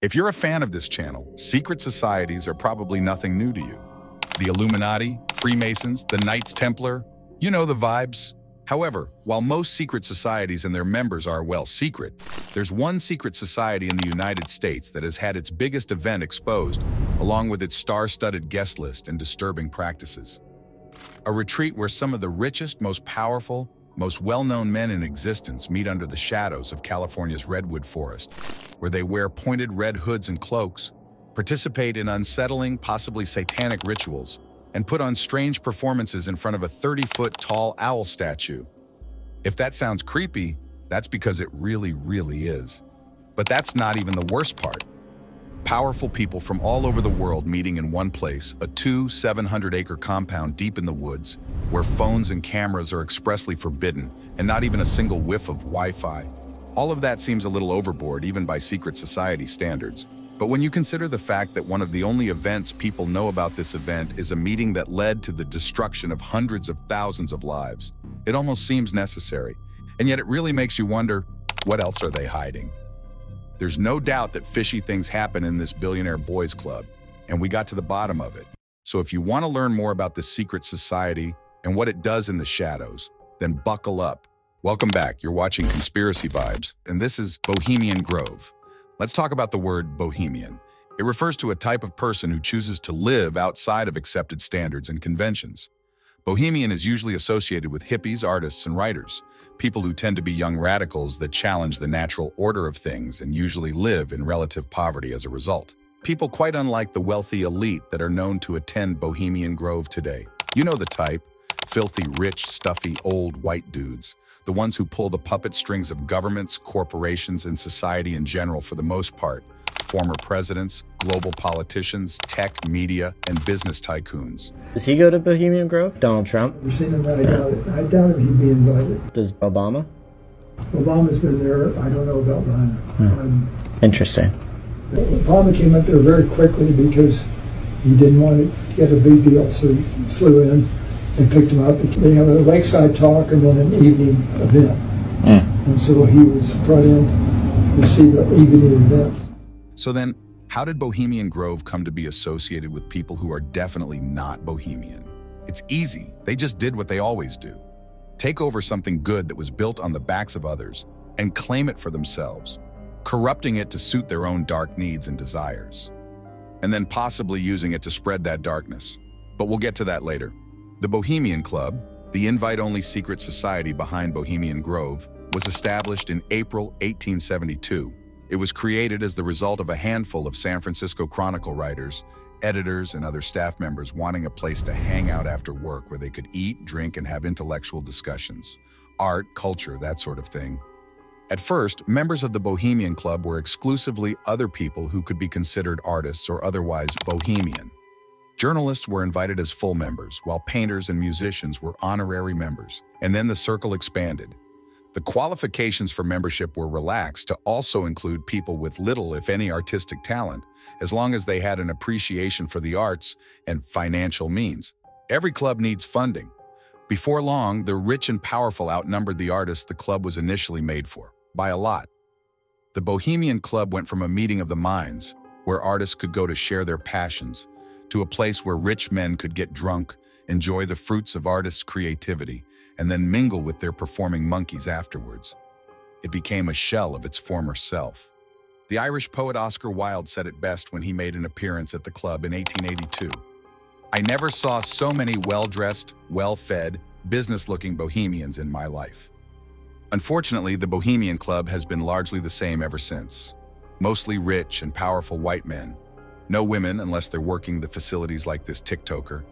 If you're a fan of this channel, secret societies are probably nothing new to you. The Illuminati, Freemasons, the Knights Templar, you know the vibes. However, while most secret societies and their members are, well, secret, there's one secret society in the United States that has had its biggest event exposed, along with its star-studded guest list and disturbing practices. A retreat where some of the richest, most powerful, most well-known men in existence meet under the shadows of California's redwood forest, where they wear pointed red hoods and cloaks, participate in unsettling, possibly satanic rituals, and put on strange performances in front of a 30-foot tall owl statue. If that sounds creepy, that's because it really, really is. But that's not even the worst part. Powerful people from all over the world meeting in one place, a 700-acre compound deep in the woods, where phones and cameras are expressly forbidden, and not even a single whiff of Wi-Fi. All of that seems a little overboard, even by secret society standards. But when you consider the fact that one of the only events people know about this event is a meeting that led to the destruction of hundreds of thousands of lives, it almost seems necessary. And yet it really makes you wonder, what else are they hiding? There's no doubt that fishy things happen in this billionaire boys club, and we got to the bottom of it. So if you want to learn more about this secret society and what it does in the shadows, then buckle up. Welcome back. You're watching Conspiracy Vibes, and this is Bohemian Grove. Let's talk about the word bohemian. It refers to a type of person who chooses to live outside of accepted standards and conventions. Bohemian is usually associated with hippies, artists, and writers, people who tend to be young radicals that challenge the natural order of things and usually live in relative poverty as a result. People quite unlike the wealthy elite that are known to attend Bohemian Grove today. You know the type: filthy, rich, stuffy, old white dudes. The ones who pull the puppet strings of governments, corporations, and society in general for the most part. Former presidents, global politicians, tech, media, and business tycoons. Does he go to Bohemian Grove? Donald Trump? I've seen him, I doubt it. I doubt if he'd be invited. Does Obama? Obama's been there. I don't know about Biden. Interesting. Obama came up there very quickly because he didn't want to get a big deal, so he flew in and picked him up. They have a lakeside talk and then an evening event. And so he was brought in to see the evening event. So then, how did Bohemian Grove come to be associated with people who are definitely not Bohemian? It's easy. They just did what they always do. Take over something good that was built on the backs of others and claim it for themselves, corrupting it to suit their own dark needs and desires, and then possibly using it to spread that darkness. But we'll get to that later. The Bohemian Club, the invite-only secret society behind Bohemian Grove, was established in April 1872. It was created as the result of a handful of San Francisco Chronicle writers, editors, and other staff members wanting a place to hang out after work where they could eat, drink, and have intellectual discussions. Art, culture, that sort of thing. At first, members of the Bohemian Club were exclusively other people who could be considered artists or otherwise bohemian. Journalists were invited as full members, while painters and musicians were honorary members. And then the circle expanded. The qualifications for membership were relaxed to also include people with little, if any, artistic talent, as long as they had an appreciation for the arts and financial means. Every club needs funding. Before long, the rich and powerful outnumbered the artists the club was initially made for, by a lot. The Bohemian Club went from a meeting of the minds, where artists could go to share their passions, to a place where rich men could get drunk, enjoy the fruits of artists' creativity, and then mingle with their performing monkeys afterwards. It became a shell of its former self. The Irish poet Oscar Wilde said it best when he made an appearance at the club in 1882. "I never saw so many well-dressed, well-fed, business-looking bohemians in my life." Unfortunately, the Bohemian Club has been largely the same ever since. Mostly rich and powerful white men. No women unless they're working the facilities like this TikToker.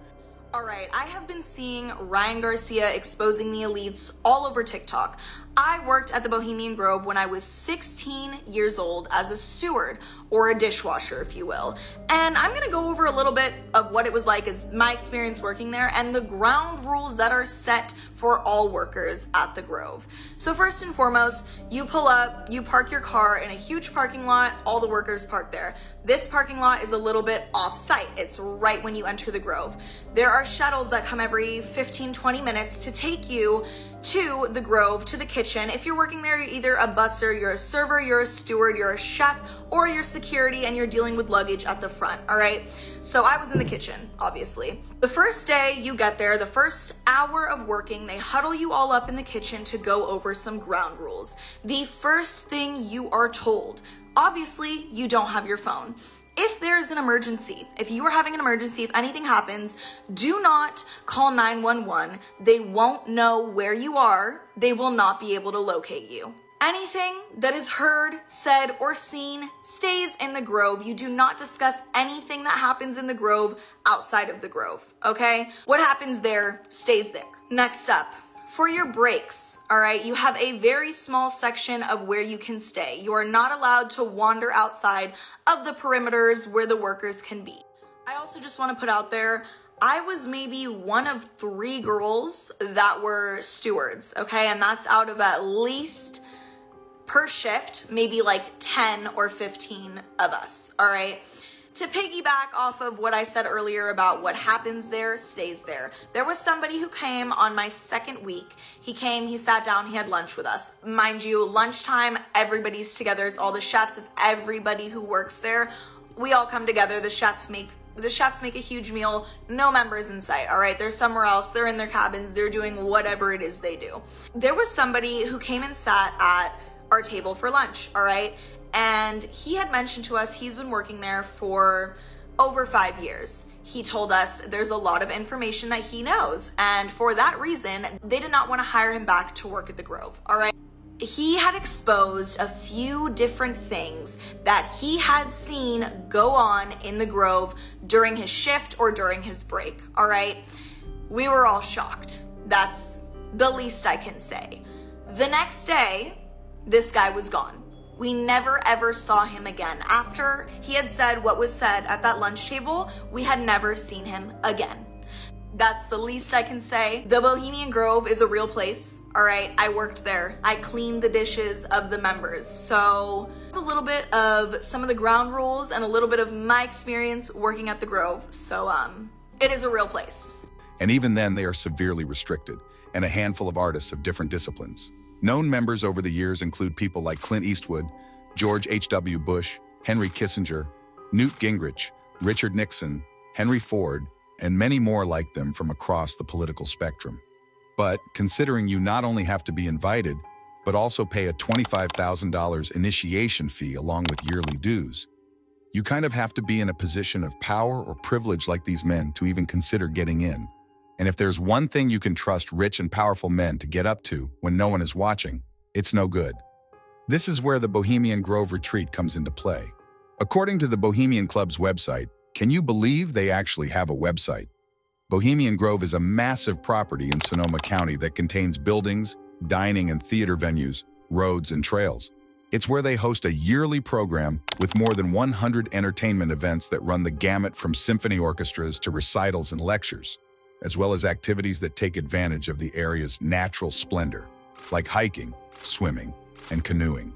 Alright, I have been seeing Ryan Garcia exposing the elites all over TikTok. I worked at the Bohemian Grove when I was 16 years old as a steward, or a dishwasher, if you will. And I'm gonna go over a little bit of what it was like as my experience working there and the ground rules that are set for all workers at the Grove. So first and foremost, you pull up, you park your car in a huge parking lot, all the workers park there. This parking lot is a little bit off-site. It's right when you enter the Grove. There are shuttles that come every 15-20 minutes to take you to the Grove, to the kitchen. If you're working there, you're either a busser, you're a server, you're a steward, you're a chef, or you're security and you're dealing with luggage at the front, all right? So I was in the kitchen, obviously. The first day you get there, the first hour of working, they huddle you all up in the kitchen to go over some ground rules. The first thing you are told, obviously you don't have your phone. If there's an emergency, if you are having an emergency, if anything happens, do not call 911. They won't know where you are. They will not be able to locate you. Anything that is heard, said, or seen stays in the Grove. You do not discuss anything that happens in the Grove outside of the Grove, okay? What happens there stays there. Next up, for your breaks, all right, you have a very small section of where you can stay. You are not allowed to wander outside of the perimeters where the workers can be. I also just want to put out there, I was maybe one of 3 girls that were stewards, okay? And that's out of at least, per shift, maybe like 10 or 15 of us, all right? To piggyback off of what I said earlier about what happens there stays there. There was somebody who came on my second week. He came, he sat down, he had lunch with us. Mind you, lunchtime, everybody's together. It's all the chefs, it's everybody who works there. We all come together. The chefs make a huge meal. No members in sight, all right? They're somewhere else. They're in their cabins. They're doing whatever it is they do. There was somebody who came and sat at our table for lunch, all right? And he had mentioned to us he's been working there for over 5 years. He told us there's a lot of information that he knows, and for that reason, they did not want to hire him back to work at the Grove, all right? He had exposed a few different things that he had seen go on in the Grove during his shift or during his break, all right? We were all shocked. That's the least I can say. The next day, this guy was gone. We never ever saw him again. After he had said what was said at that lunch table, we had never seen him again. That's the least I can say. The Bohemian Grove is a real place, all right? I worked there. I cleaned the dishes of the members. So it's a little bit of some of the ground rules and a little bit of my experience working at the Grove. So it is a real place. And even then, they are severely restricted, and a handful of artists of different disciplines. Known members over the years include people like Clint Eastwood, George H.W. Bush, Henry Kissinger, Newt Gingrich, Richard Nixon, Henry Ford, and many more like them from across the political spectrum. But considering you not only have to be invited, but also pay a $25,000 initiation fee along with yearly dues, you kind of have to be in a position of power or privilege like these men to even consider getting in. And if there's one thing you can trust rich and powerful men to get up to when no one is watching, it's no good. This is where the Bohemian Grove retreat comes into play. According to the Bohemian Club's website, can you believe they actually have a website? Bohemian Grove is a massive property in Sonoma County that contains buildings, dining and theater venues, roads and trails. It's where they host a yearly program with more than 100 entertainment events that run the gamut from symphony orchestras to recitals and lectures, as well as activities that take advantage of the area's natural splendor, like hiking, swimming, and canoeing.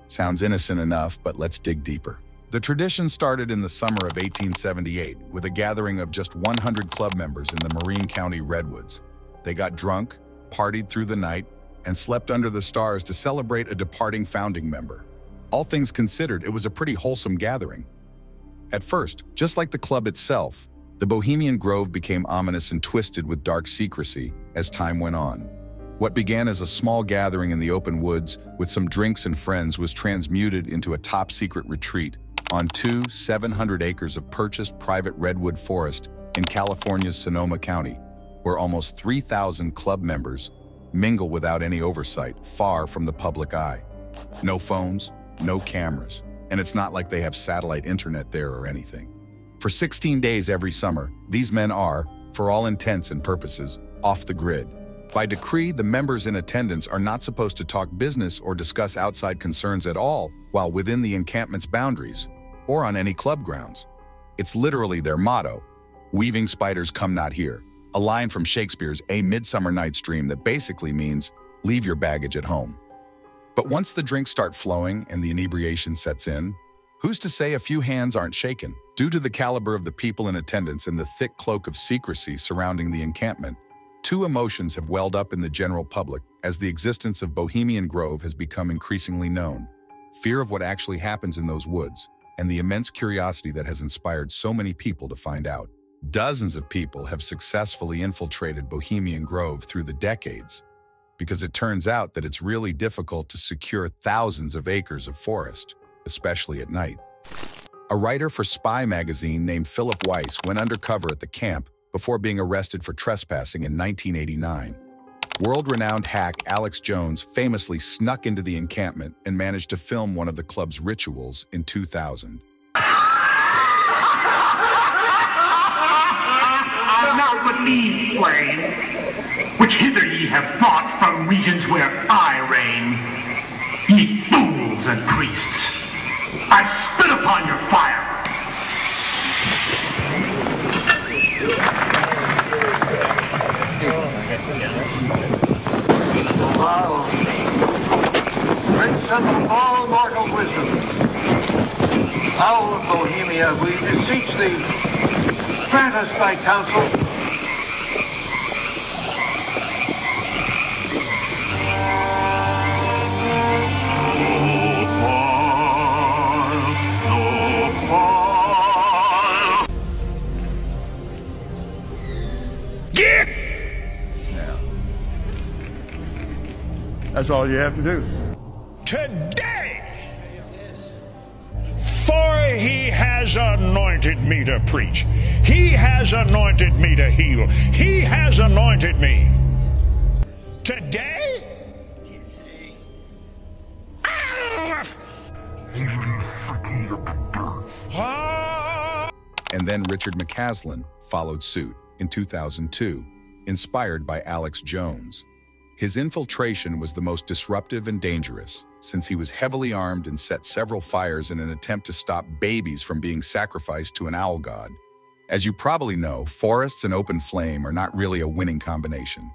Sounds innocent enough, but let's dig deeper. The tradition started in the summer of 1878 with a gathering of just 100 club members in the Marine County Redwoods. They got drunk, partied through the night, and slept under the stars to celebrate a departing founding member. All things considered, it was a pretty wholesome gathering. At first, just like the club itself, the Bohemian Grove became ominous and twisted with dark secrecy as time went on. What began as a small gathering in the open woods with some drinks and friends was transmuted into a top-secret retreat on 700 acres of purchased private redwood forest in California's Sonoma County, where almost 3,000 club members mingle without any oversight, far from the public eye. No phones, no cameras, and it's not like they have satellite internet there or anything. For 16 days every summer, these men are, for all intents and purposes, off the grid. By decree, the members in attendance are not supposed to talk business or discuss outside concerns at all while within the encampment's boundaries or on any club grounds. It's literally their motto, "Weaving spiders come not here," a line from Shakespeare's A Midsummer Night's Dream that basically means, leave your baggage at home. But once the drinks start flowing and the inebriation sets in, Who's to say a few hands aren't shaken? Due to the caliber of the people in attendance and the thick cloak of secrecy surrounding the encampment, two emotions have welled up in the general public as the existence of Bohemian Grove has become increasingly known. Fear of what actually happens in those woods, and the immense curiosity that has inspired so many people to find out. Dozens of people have successfully infiltrated Bohemian Grove through the decades, because it turns out that it's really difficult to secure thousands of acres of forest, especially at night. A writer for Spy magazine named Philip Weiss went undercover at the camp before being arrested for trespassing in 1989. World-renowned hack Alex Jones famously snuck into the encampment and managed to film one of the club's rituals in 2000. Now but me explain, which hither ye have fought from regions where I reign. Ye fools and priests, I spit upon your fire. Wow. Great son of all mortal wisdom, Owl of Bohemia, we beseech thee, grant us thy counsel. That's all you have to do. Today, for he has anointed me to preach. He has anointed me to heal. He has anointed me. Today, And then Richard McCaslin followed suit in 2002, inspired by Alex Jones. His infiltration was the most disruptive and dangerous, since he was heavily armed and set several fires in an attempt to stop babies from being sacrificed to an owl god. As you probably know, forests and open flame are not really a winning combination.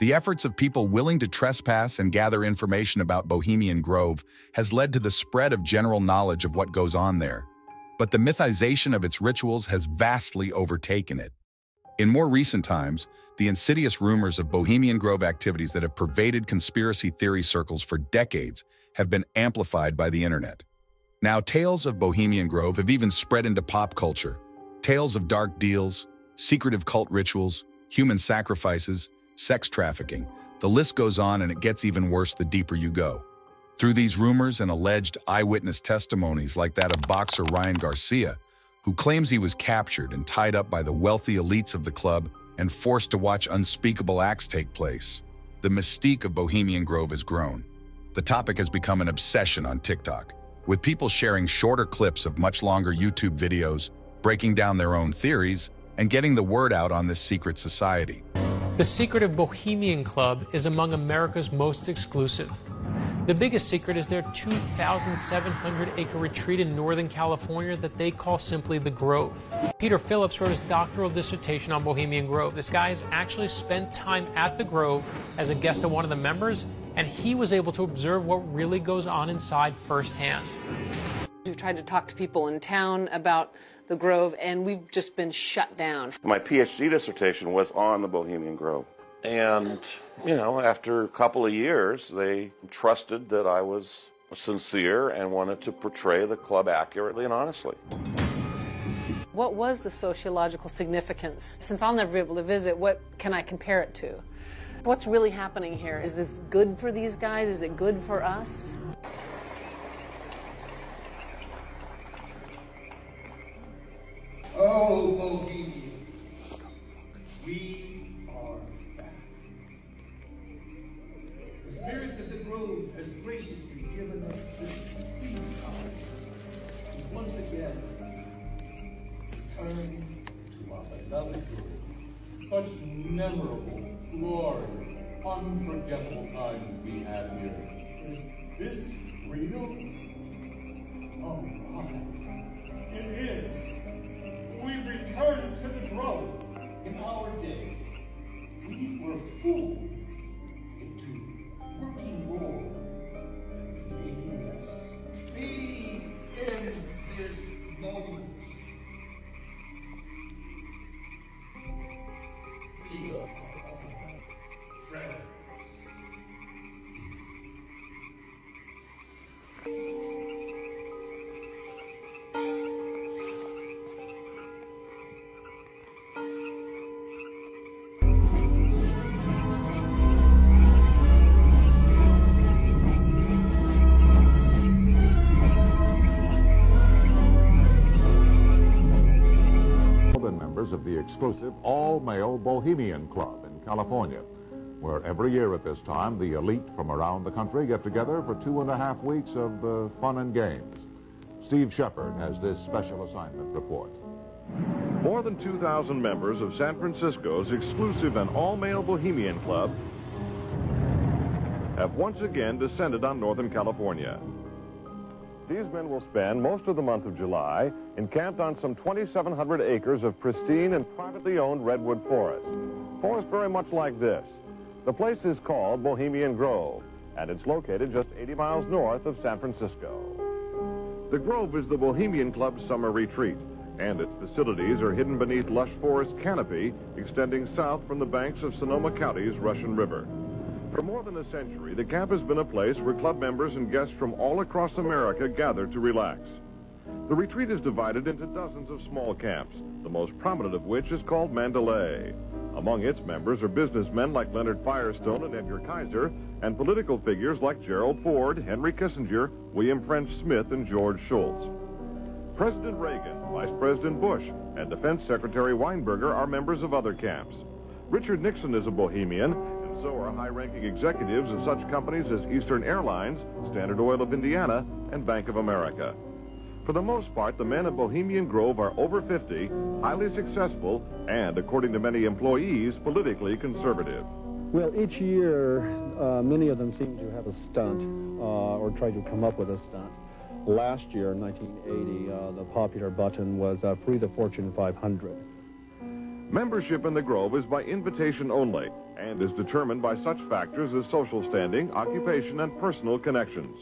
The efforts of people willing to trespass and gather information about Bohemian Grove has led to the spread of general knowledge of what goes on there. But the mythization of its rituals has vastly overtaken it. In more recent times, the insidious rumors of Bohemian Grove activities that have pervaded conspiracy theory circles for decades have been amplified by the internet. Now, tales of Bohemian Grove have even spread into pop culture. Tales of dark deals, secretive cult rituals, human sacrifices, sex trafficking. The list goes on, and it gets even worse the deeper you go. Through these rumors and alleged eyewitness testimonies like that of boxer Ryan Garcia, who claims he was captured and tied up by the wealthy elites of the club and forced to watch unspeakable acts take place, the mystique of Bohemian Grove has grown. The topic has become an obsession on TikTok, with people sharing shorter clips of much longer YouTube videos, breaking down their own theories, and getting the word out on this secret society. The secret of Bohemian Club is among America's most exclusive. The biggest secret is their 2,700-acre retreat in Northern California that they call simply the Grove. Peter Phillips wrote his doctoral dissertation on Bohemian Grove. This guy has actually spent time at the Grove as a guest of one of the members, and he was able to observe what really goes on inside firsthand. We've tried to talk to people in town about the Grove, and we've just been shut down. My PhD dissertation was on the Bohemian Grove. And, you know, after a couple of years, they trusted that I was sincere and wanted to portray the club accurately and honestly. What was the sociological significance? Since I'll never be able to visit, what can I compare it to? What's really happening here? Is this good for these guys? Is it good for us? Oh, Bohemia, we are back. The spirit of the Grove has graciously given us this power to once again return to our beloved Grove. Such memorable, glorious, unforgettable times we had here. Is this real? Oh, my. It is. We returned to the Grove. In our day, we were fooled into working more and creating less. Be in the moments. We are friends. Members of the exclusive all-male Bohemian Club in California, where every year at this time the elite from around the country get together for 2.5 weeks of fun and games. Steve Shepard has this special assignment report. More than 2,000 members of San Francisco's exclusive and all-male Bohemian Club have once again descended on Northern California. These men will spend most of the month of July encamped on some 2,700 acres of pristine and privately owned redwood forest. Forest very much like this. The place is called Bohemian Grove, and it's located just 80 miles north of San Francisco. The Grove is the Bohemian Club's summer retreat, and its facilities are hidden beneath lush forest canopy extending south from the banks of Sonoma County's Russian River. For more than a century, the camp has been a place where club members and guests from all across America gather to relax. The retreat is divided into dozens of small camps, the most prominent of which is called Mandalay. Among its members are businessmen like Leonard Firestone and Edgar Kaiser, and political figures like Gerald Ford, Henry Kissinger, William French Smith, and George Shultz. President Reagan, Vice President Bush, and Defense Secretary Weinberger are members of other camps. Richard Nixon is a Bohemian, so are high-ranking executives of such companies as Eastern Airlines, Standard Oil of Indiana, and Bank of America. For the most part, the men of Bohemian Grove are over 50, highly successful, and, according to many employees, politically conservative. Well, each year, many of them seem to have a stunt or try to come up with a stunt. Last year, in 1980, the popular button was Free the Fortune 500. Membership in the Grove is by invitation only and is determined by such factors as social standing, occupation, and personal connections.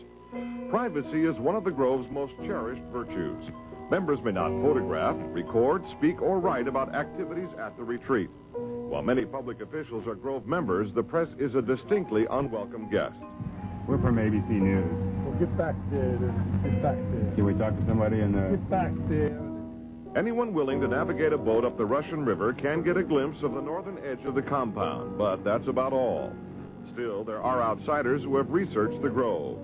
Privacy is one of the Grove's most cherished virtues. Members may not photograph, record, speak, or write about activities at the retreat. While many public officials are Grove members, the press is a distinctly unwelcome guest. We're from ABC News. Well, get back there. Get back there. Can we talk to somebody in the... Get back there. Anyone willing to navigate a boat up the Russian River can get a glimpse of the northern edge of the compound, but that's about all. Still, there are outsiders who have researched the Grove.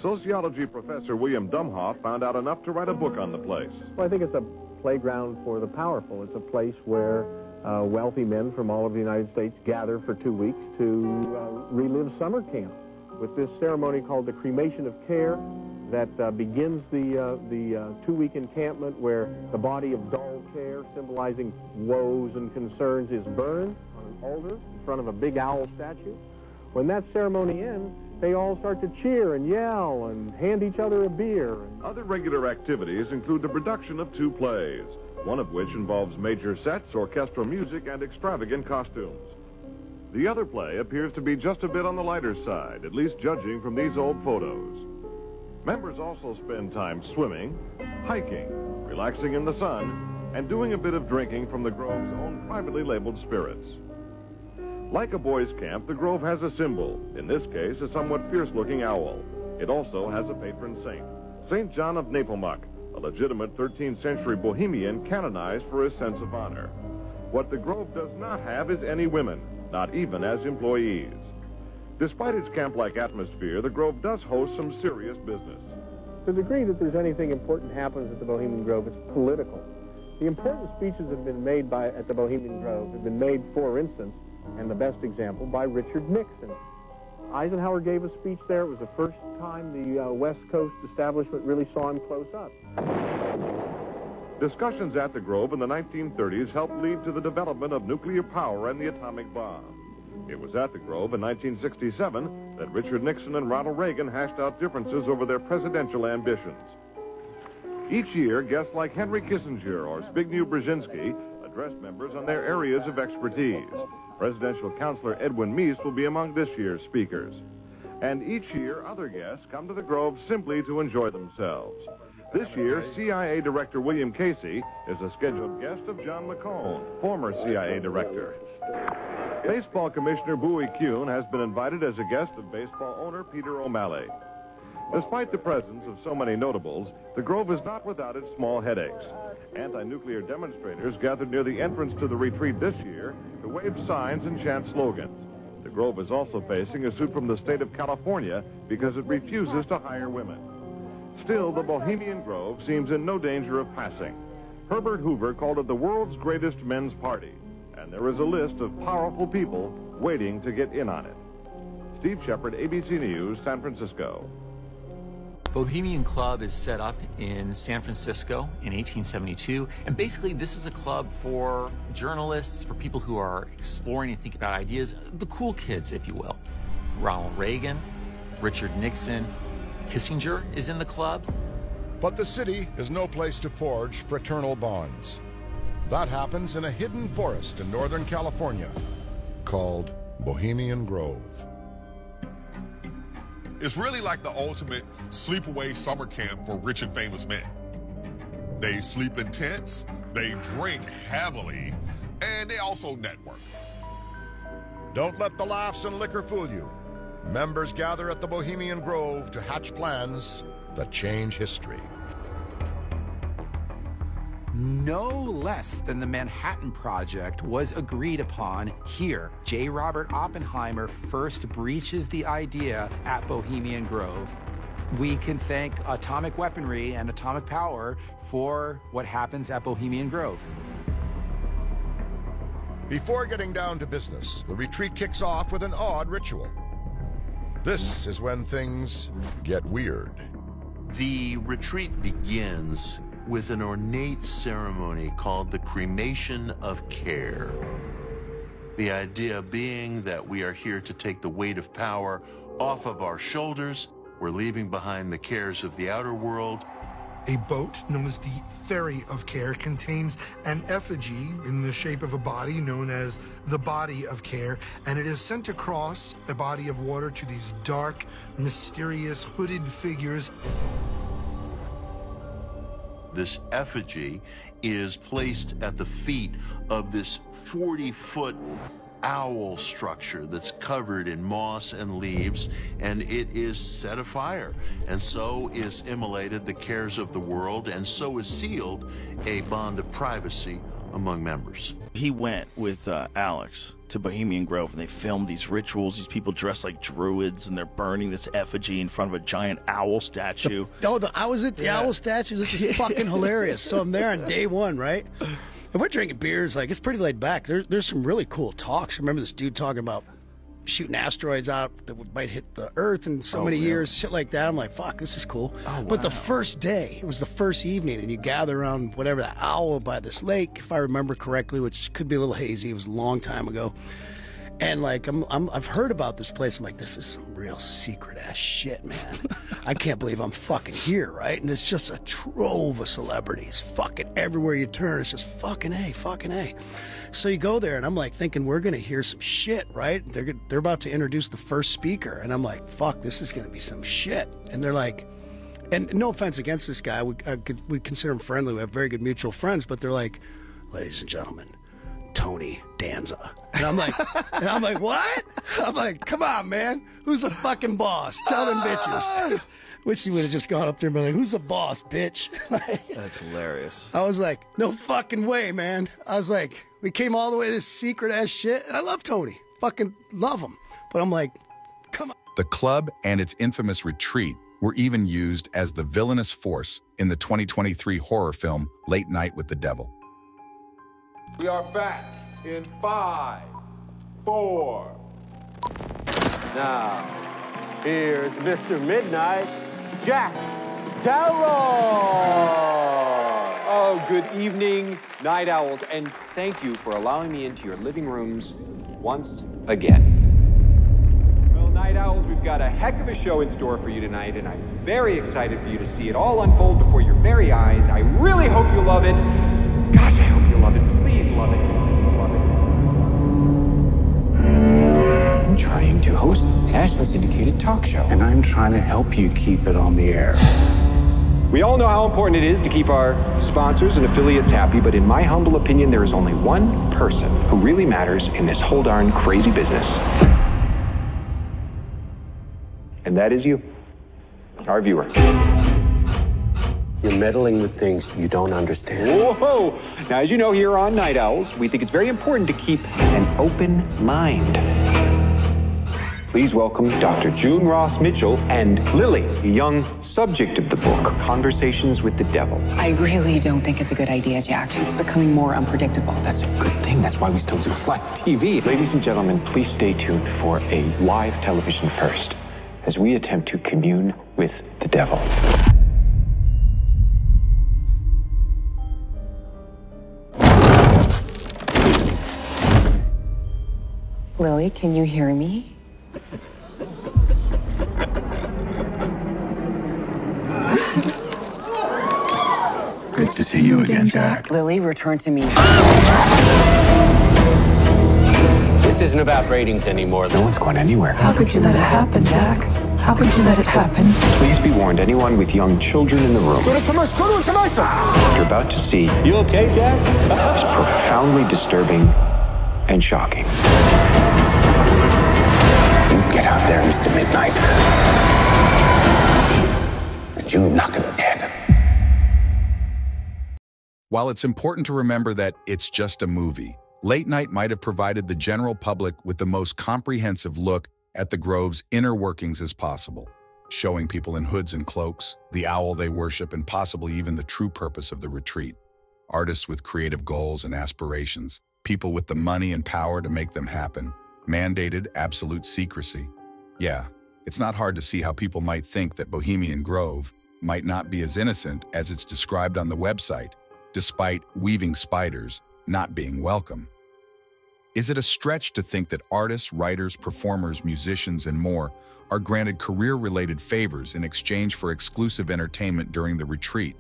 Sociology professor William Dumhoff found out enough to write a book on the place. Well, I think it's a playground for the powerful. It's a place where wealthy men from all of the United States gather for 2 weeks to relive summer camp with this ceremony called the cremation of care that begins the 2-week encampment where the body of dull care, symbolizing woes and concerns, is burned on an altar in front of a big owl statue. When that ceremony ends, they all start to cheer and yell and hand each other a beer. Other regular activities include the production of 2 plays, one of which involves major sets, orchestral music, and extravagant costumes. The other play appears to be just a bit on the lighter side, at least judging from these old photos. Members also spend time swimming, hiking, relaxing in the sun, and doing a bit of drinking from the Grove's own privately labeled spirits. Like a boys' camp, the Grove has a symbol, in this case, a somewhat fierce-looking owl. It also has a patron saint, St. John of Nepomuk, a legitimate 13th century Bohemian canonized for his sense of honor. What the Grove does not have is any women, not even as employees. Despite its camp-like atmosphere, the Grove does host some serious business. To the degree that there's anything important happens at the Bohemian Grove, it's political. The important speeches that have been made at the Bohemian Grove have been made, for instance, and the best example, by Richard Nixon. Eisenhower gave a speech there. It was the first time the West Coast establishment really saw him close up. Discussions at the Grove in the 1930s helped lead to the development of nuclear power and the atomic bomb. It was at the Grove in 1967 that Richard Nixon and Ronald Reagan hashed out differences over their presidential ambitions. Each year, guests like Henry Kissinger or Zbigniew Brzezinski address members on their areas of expertise. Presidential counselor Edwin Meese will be among this year's speakers. And each year, other guests come to the Grove simply to enjoy themselves. This year, CIA Director William Casey is a scheduled guest of John McCone, former CIA Director. Baseball Commissioner Bowie Kuhn has been invited as a guest of baseball owner Peter O'Malley. Despite the presence of so many notables, the Grove is not without its small headaches. Anti-nuclear demonstrators gathered near the entrance to the retreat this year to wave signs and chant slogans. The Grove is also facing a suit from the state of California because it refuses to hire women. Still, the Bohemian Grove seems in no danger of passing. Herbert Hoover called it the world's greatest men's party, and there is a list of powerful people waiting to get in on it. Steve Shepard, ABC News, San Francisco. Bohemian Club is set up in San Francisco in 1872, and basically this is a club for journalists, for people who are exploring and thinking about ideas, the cool kids, if you will. Ronald Reagan, Richard Nixon, Kissinger is in the club. But the city is no place to forge fraternal bonds. That happens in a hidden forest in Northern California called Bohemian Grove. It's really like the ultimate sleepaway summer camp for rich and famous men. They sleep in tents, they drink heavily, and they also network. Don't let the laughs and liquor fool you. Members gather at the Bohemian Grove to hatch plans that change history. No less than the Manhattan Project was agreed upon here. J. Robert Oppenheimer first breaches the idea at Bohemian Grove. We can thank atomic weaponry and atomic power for what happens at Bohemian Grove. Before getting down to business, the retreat kicks off with an odd ritual. This is when things get weird. The retreat begins with an ornate ceremony called the cremation of care. The idea being that we are here to take the weight of power off of our shoulders. We're leaving behind the cares of the outer world. A boat known as the Ferry of Care contains an effigy in the shape of a body known as the Body of Care, and it is sent across a body of water to these dark, mysterious, hooded figures. This effigy is placed at the feet of this 40-foot owl structure that's covered in moss and leaves, and it is set afire. And so is immolated the cares of the world, and so is sealed a bond of privacy among members. He went with Alex to Bohemian Grove, and they filmed these rituals. These people dressed like druids, and they're burning this effigy in front of a giant owl statue. I was at the owl statue. This is fucking hilarious. So I'm there on day one, right? And we're drinking beers, like, it's pretty laid back. There's some really cool talks. I remember this dude talking about shooting asteroids out that might hit the Earth in so many years, shit like that. I'm like, fuck, this is cool. Oh, wow. But the first day, it was the first evening, and you gather around whatever, that owl by this lake, if I remember correctly, which could be a little hazy. It was a long time ago. And like, I've heard about this place. I'm like, this is some real secret ass shit, man. I can't believe I'm fucking here, right? And it's just a trove of celebrities, fucking everywhere you turn. It's just fucking A, fucking A. So you go there, and I'm like thinking we're gonna hear some shit, right? They're about to introduce the first speaker, and I'm like, fuck, this is gonna be some shit. And they're like, and no offense against this guy, we consider him friendly. We have very good mutual friends, but they're like, ladies and gentlemen, Tony Danza. And I'm like, what? I'm like, come on, man. Who's the fucking boss? Tell them bitches. Which you would have just gone up there and been like, who's the boss, bitch? That's hilarious. I was like, no fucking way, man. I was like, we came all the way to this secret ass shit. And I love Tony. Fucking love him. But I'm like, come on. The club and its infamous retreat were even used as the villainous force in the 2023 horror film Late Night with the Devil. We are back in 5, 4. Now, here's Mr. Midnight, Jack Darrow. Oh, good evening, Night Owls, and thank you for allowing me into your living rooms once again. Well, Night Owls, we've got a heck of a show in store for you tonight, and I'm very excited for you to see it all unfold before your very eyes. I really hope you love it. Gosh, I hope you love it. Please love it. I'm trying to host a nationally syndicated talk show. And I'm trying to help you keep it on the air. We all know how important it is to keep our sponsors and affiliates happy, but in my humble opinion, there is only one person who really matters in this whole darn crazy business. And that is you, our viewer. You're meddling with things you don't understand. Whoa! Now, as you know, here on Night Owls, we think it's very important to keep an open mind. Please welcome Dr. June Ross Mitchell and Lily, the young subject of the book, Conversations with the Devil. I really don't think it's a good idea, Jack. She's becoming more unpredictable. That's a good thing. That's why we still do live TV. Ladies and gentlemen, please stay tuned for a live television first as we attempt to commune with the devil. Lily, can you hear me? Good to see you again, Jack. Lily, return to me. This isn't about ratings anymore. No one's going anywhere. How could you let it happen, Jack? How could you let it happen? Please be warned, anyone with young children in the room. Go to commercial! Go to a commercial! What you're about to see. You okay, Jack? Is profoundly disturbing and shocking. You get out there, Mr. Midnight. And you knock him dead. While it's important to remember that it's just a movie, Late Night might have provided the general public with the most comprehensive look at the Grove's inner workings as possible, showing people in hoods and cloaks, the owl they worship, and possibly even the true purpose of the retreat. Artists with creative goals and aspirations, people with the money and power to make them happen, mandated absolute secrecy. Yeah, it's not hard to see how people might think that Bohemian Grove might not be as innocent as it's described on the website, despite weaving spiders not being welcome. Is it a stretch to think that artists, writers, performers, musicians, and more are granted career-related favors in exchange for exclusive entertainment during the retreat,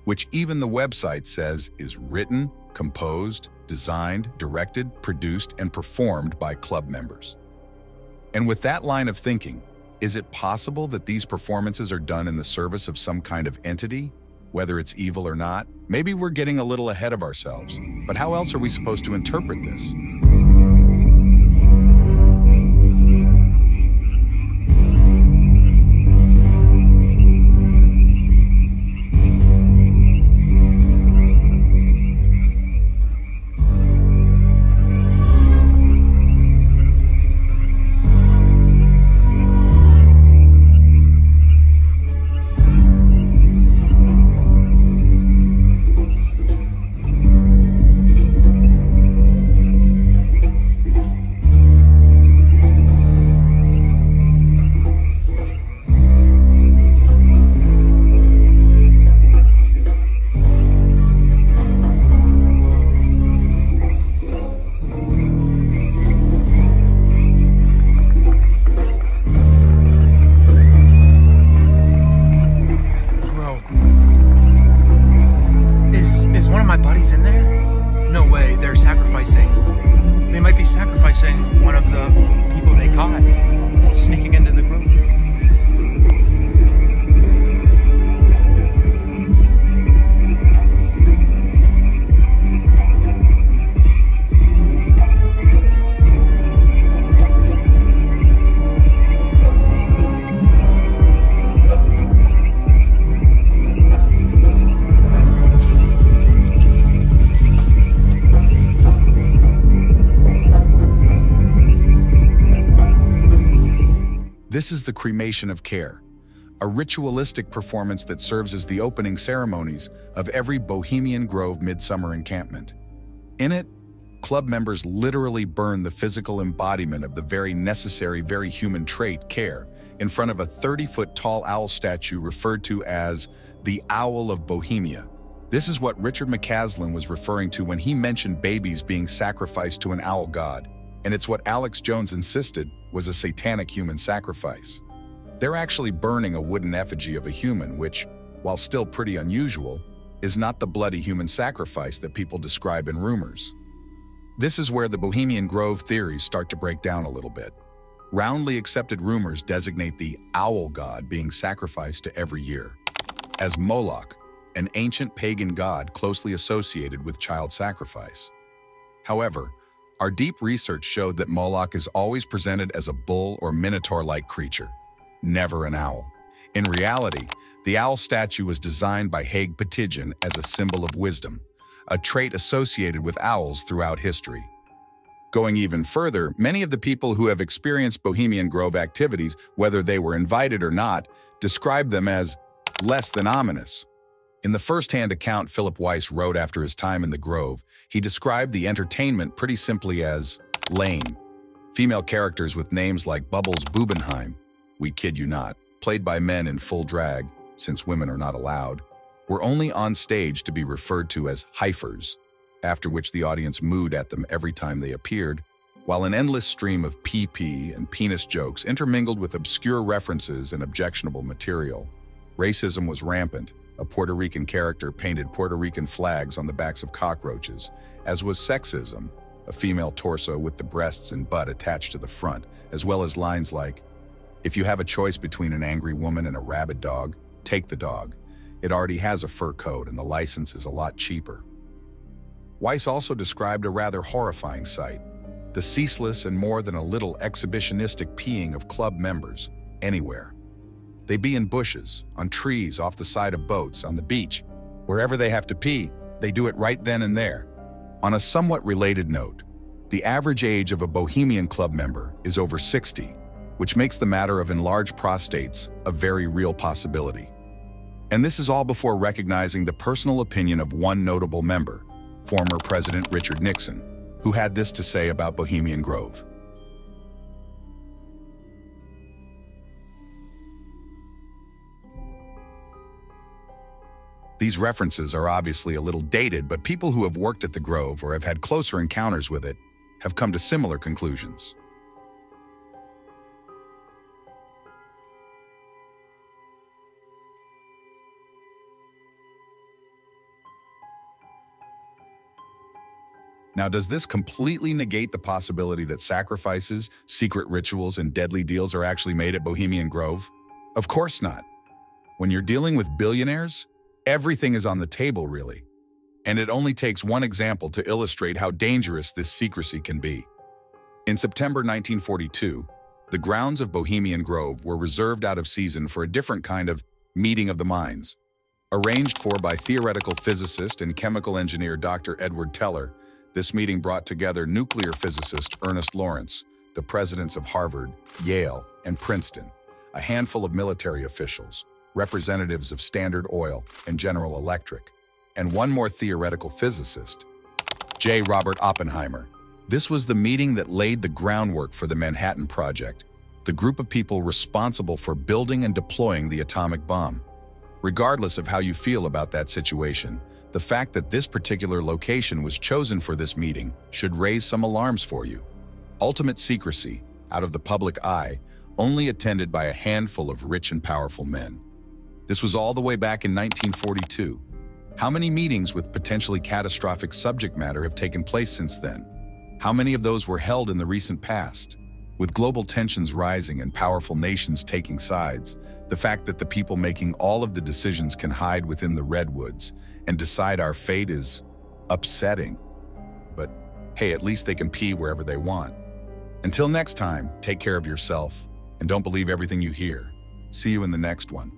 which even the website says is written, composed, designed, directed, produced, and performed by club members? And with that line of thinking, is it possible that these performances are done in the service of some kind of entity, whether it's evil or not? Maybe we're getting a little ahead of ourselves, but how else are we supposed to interpret this? This is the cremation of care, a ritualistic performance that serves as the opening ceremonies of every Bohemian Grove midsummer encampment. In it, club members literally burn the physical embodiment of the very necessary, very human trait, care, in front of a 30-foot tall owl statue referred to as the Owl of Bohemia. This is what Richard McCaslin was referring to when he mentioned babies being sacrificed to an owl god, and it's what Alex Jones insisted was a satanic human sacrifice. They're actually burning a wooden effigy of a human, which, while still pretty unusual, is not the bloody human sacrifice that people describe in rumors. This is where the Bohemian Grove theories start to break down a little bit. Roundly accepted rumors designate the owl god being sacrificed to every year. as Moloch, an ancient pagan god closely associated with child sacrifice. However, our deep research showed that Moloch is always presented as a bull or minotaur-like creature, never an owl. In reality, the owl statue was designed by Haig Patigian as a symbol of wisdom, a trait associated with owls throughout history. Going even further, many of the people who have experienced Bohemian Grove activities, whether they were invited or not, describe them as less than ominous. In the first-hand account Philip Weiss wrote after his time in the Grove, he described the entertainment pretty simply as lame. Female characters with names like Bubbles Bubenheim, we kid you not, played by men in full drag, since women are not allowed, were only on stage to be referred to as heifers, after which the audience mooed at them every time they appeared, while an endless stream of pee-pee and penis jokes intermingled with obscure references and objectionable material. Racism was rampant. A Puerto Rican character painted Puerto Rican flags on the backs of cockroaches, as was sexism, a female torso with the breasts and butt attached to the front, as well as lines like, "If you have a choice between an angry woman and a rabid dog, take the dog. It already has a fur coat and the license is a lot cheaper." Weiss also described a rather horrifying sight, the ceaseless and more than a little exhibitionistic peeing of club members, anywhere. They be in bushes, on trees, off the side of boats, on the beach. Wherever they have to pee, they do it right then and there. On a somewhat related note, the average age of a Bohemian Club member is over 60, which makes the matter of enlarged prostates a very real possibility. And this is all before recognizing the personal opinion of one notable member, former President Richard Nixon, who had this to say about Bohemian Grove. These references are obviously a little dated, but people who have worked at the Grove or have had closer encounters with it have come to similar conclusions. Now, does this completely negate the possibility that sacrifices, secret rituals, and deadly deals are actually made at Bohemian Grove? Of course not. When you're dealing with billionaires, everything is on the table, really. And it only takes one example to illustrate how dangerous this secrecy can be. In September 1942, the grounds of Bohemian Grove were reserved out of season for a different kind of meeting of the minds. Arranged for by theoretical physicist and chemical engineer Dr. Edward Teller, this meeting brought together nuclear physicist Ernest Lawrence, the presidents of Harvard, Yale, and Princeton, a handful of military officials, representatives of Standard Oil and General Electric, and one more theoretical physicist, J. Robert Oppenheimer. This was the meeting that laid the groundwork for the Manhattan Project, the group of people responsible for building and deploying the atomic bomb. Regardless of how you feel about that situation, the fact that this particular location was chosen for this meeting should raise some alarms for you. Ultimate secrecy, out of the public eye, only attended by a handful of rich and powerful men. This was all the way back in 1942. How many meetings with potentially catastrophic subject matter have taken place since then? How many of those were held in the recent past? With global tensions rising and powerful nations taking sides, the fact that the people making all of the decisions can hide within the redwoods and decide our fate is upsetting. But hey, at least they can pee wherever they want. Until next time, take care of yourself and don't believe everything you hear. See you in the next one.